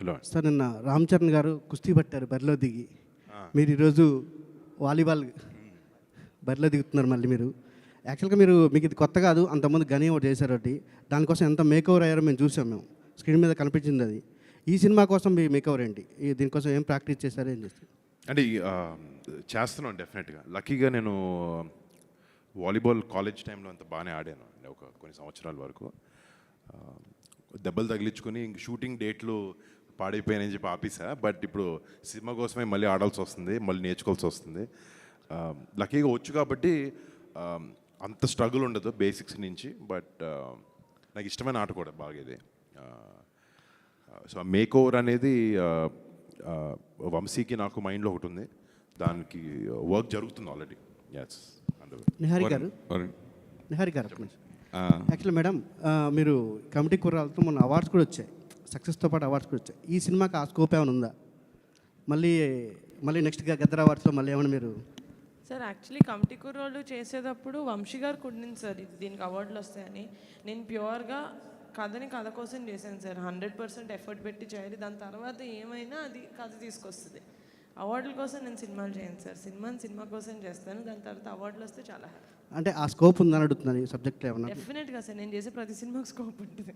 Hello. Sir నిన్న రామ్ చరణ్ గారు కుస్తీ పట్టారు బరిలో దిగి. మీరు ఈరోజు వాలీబాల్ బరిలో దిగుతున్నారు మళ్ళీ మీరు. యాక్చువల్గా మీకు ఇది కొత్త కాదు, అంతకుముందు గని ఒకటి చేశారు ఒకటి. దానికోసం ఎంత మేకవర్ అయ్యారో మేము చూసాం, మేము స్క్రీన్ మీద కనిపించింది అది. ఈ సినిమా కోసం మీ మేకవర్ ఏంటి? దీనికోసం ఏం ప్రాక్టీస్ చేశారు, ఏం చేస్తారు? అంటే చేస్తున్నాను డెఫినెట్గా. లక్కీగా నేను వాలీబాల్ కాలేజ్ టైంలో అంత బాగానే ఆడాను ఒక కొన్ని సంవత్సరాల వరకు. దెబ్బలు తగిలించుకొని ఇంక షూటింగ్ డేట్లు పాడైపోయానని చెప్పి ఆపేసా. బట్ ఇప్పుడు సినిమా కోసమే మళ్ళీ ఆడాల్సి వస్తుంది, మళ్ళీ నేర్చుకోవాల్సి వస్తుంది. లక్కీగా వచ్చు కాబట్టి అంత స్ట్రగుల్ ఉండదు బేసిక్స్ నుంచి. బట్ నాకు ఇష్టమైన ఆట కూడా బాగా ఇది. సో మేక్ ఓవర్ అనేది వంశీకి నాకు మైండ్లో ఒకటి ఉంది, దానికి వర్క్ జరుగుతుంది ఆల్రెడీ. నిహారి గారు యాక్చువల్లీ మేడం, మీరు కమిటీ కుర్రాలతో మొన్న అవార్డ్స్ కూడా వచ్చాయి, సక్సెస్తో పాటు అవార్డ్స్ కూడా వచ్చాయి. ఈ సినిమాకి ఆ స్కోప్ ఏమైనా ఉందా? మళ్ళీ నెక్స్ట్గా గద్దర్ అవార్డ్స్లో మళ్ళీ ఏమైనా మీరు? సార్ యాక్చువల్లీ కమిటీ కుర్రోళ్ళు చేసేటప్పుడు వంశీ గారు కుట్టింది సార్ దీనికి అవార్డులు వస్తాయని. నేను ప్యూర్గా కథ కోసం చేశాను సార్. 100% ఎఫర్ట్ పెట్టి చేయాలి, దాని తర్వాత ఏమైనా అది కథ తీసుకొస్తుంది. అవార్డుల కోసం నేను సినిమాలు చేయను సార్, సినిమా కోసం చేస్తాను. దాని తర్వాత అవార్డులు వస్తే చాలా హ్యాపీ. అంటే ఆ స్కోప్ ఉందని అడుగుతున్నాను, ఈ సబ్జెక్ట్లో ఏమన్నా? డెఫినెట్గా సార్, నేను చేసే ప్రతి సినిమాకి స్కోప్ ఉంటుంది.